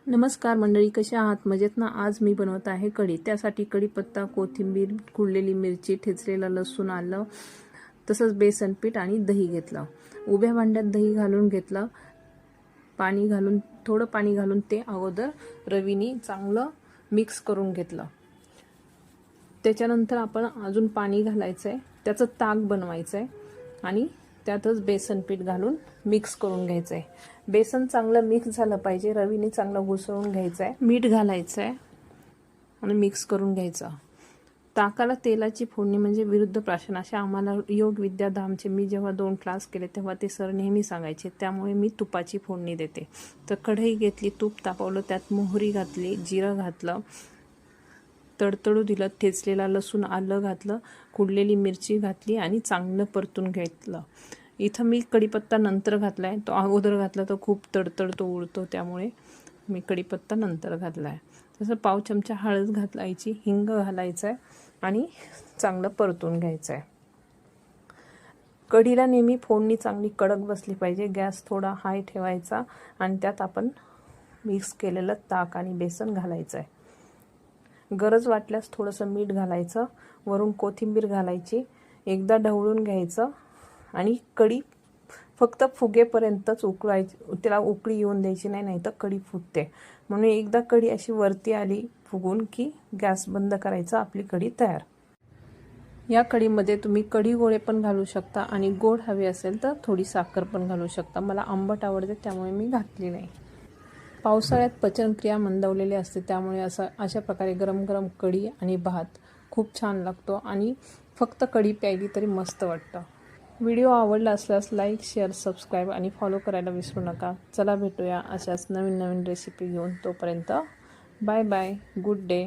नमस्कार मंडळी, कशा आहात? मजेत ना? आज मी बनवत आहे कढी। त्यासाठी कढीपत्ता, कोथिंबीर, कुटलेली मिरची, ठेचलेला लसूण, आलं, तसंच बेसन पीठ आणि दही घेतलं। उभ्या भांड्यात दही घालून घेतलं, पाणी घालून थोडं पाणी घालून ते अगोदर रवीने चांगलं मिक्स करून घेतलं। त्याच्यानंतर आपण अजून पाणी घालायचंय, त्याचं ताक बनवायचंय आणि त्यातच बेसन पीठ घालून मिक्स करून घ्यायचंय। बेसन चांगलं मिक्स झालं पाहिजे, रवीने चांगलं घुसळून घ्यायचंय, मीठ घालायचंय आणि मिक्स करून घ्यायचं। ताकाला तेलाची फोडणी म्हणजे विरुद्ध प्राशन असे आम्हाला योग विद्याधामचे मी जेव्हा 2 क्लास केले तेव्हा ते सर नेहमी सांगायचे, त्यामुळे मी तुपाची फोडणी देते। तर कढई घेतली, तूप तापवलं, त्यात मोहरी घातली, जिरं घातलं, तडतडू दिलं, ठेचलेला लसूण, आलं घातलं, कुटलेली मिरची घातली आणि चांगलं परतून घेतलं। इथं मी कढीपत्ता नंतर घातलाय, तो अगोदर घातला तर खूप तडतडतो, उडतो, त्यामुळे मी कढीपत्ता नंतर घातलाय। तसं पाव चमचा हळद घालायची, हिंग घालायचं आहे आणि चांगलं परतून घ्यायचं आहे। कढीला नेहमी फोडणी चांगली कडक बसली पाहिजे। गॅस थोडा हाय ठेवायचा आणि त्यात आपण मिक्स केलेलं ताक आणि बेसन घालायचं आहे। गरज वाटल्यास थोडंसं मीठ घालायचं, वरून कोथिंबीर घालायची, एकदा ढवळून घ्यायचं आणि कढी फक्त फुगेपर्यंतच उकळायची, त्याला उकळी येऊन द्यायची नाही, नाहीतर कढी फुटते। म्हणून एकदा कढी अशी वरती आली फुगून की गॅस बंद करायचा, आपली कढी तयार। या कढीमध्ये तुम्ही कढी गोळे पण घालू शकता आणि गोड हवे असेल तर थोडी साखर पण घालू शकता। मला आंबट आवडते त्यामुळे मी घातली नाही। पावसाळ्यात पचनक्रिया मंदावलेली असते, त्यामुळे अशा प्रकारे गरम गरम कढी आणि भात खूप छान लागतो आणि फक्त कढी प्यायली तरी मस्त वाटतं। व्हिडिओ आवडला असल्यास लाईक, शेअर, सबस्क्राईब आणि फॉलो करायला विसरू नका। चला भेटूया अशाच नवीन नवीन रेसिपी घेऊन। तोपर्यंत बाय बाय, गुड डे।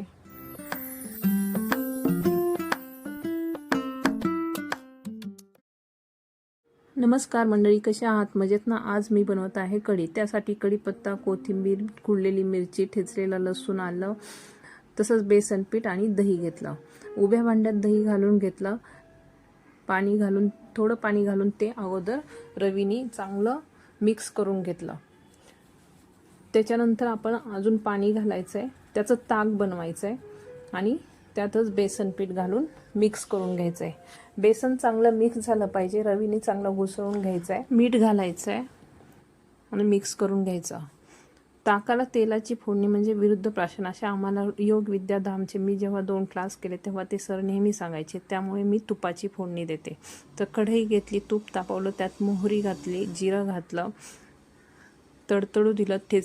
नमस्कार मंडळी, कशा आहात? मजेत ना? आज मी बनवत आहे कढी। त्यासाठी कढीपत्ता, कोथिंबीर, कुटलेली मिरची, ठेचलेला लसूण, आलं, तसंच बेसन पीठ आणि दही घेतलं। उभ्या भांड्यात दही घालून घेतलं, पाणी घालून थोडं पाणी घालून ते अगोदर रवीने चांगलं मिक्स करून घेतलं। त्याच्यानंतर आपण अजून पाणी घालायचंय, त्याचं ताक बनवायचंय आणि त्यातच बेसन पीठ घालून मिक्स करून घ्यायचंय। बेसन चांगलं मिक्स झालं पाहिजे, रवीने चांगलं घुसळून घ्यायचंय, मीठ घालायचंय आणि मिक्स करून घ्यायचं। ताकाला तेलाची फोडणी म्हणजे विरुद्ध प्राशन असे आम्हाला योग विद्याधामचे मी जेव्हा 2 क्लास केले तेव्हा ते सर नेहमी सांगायचे, त्यामुळे मी तुपाची फोडणी देते। तर कढई घेतली, तूप तापवलं, त्यात मोहरी घातली, जिरं घातलं, तडतडू दिलं,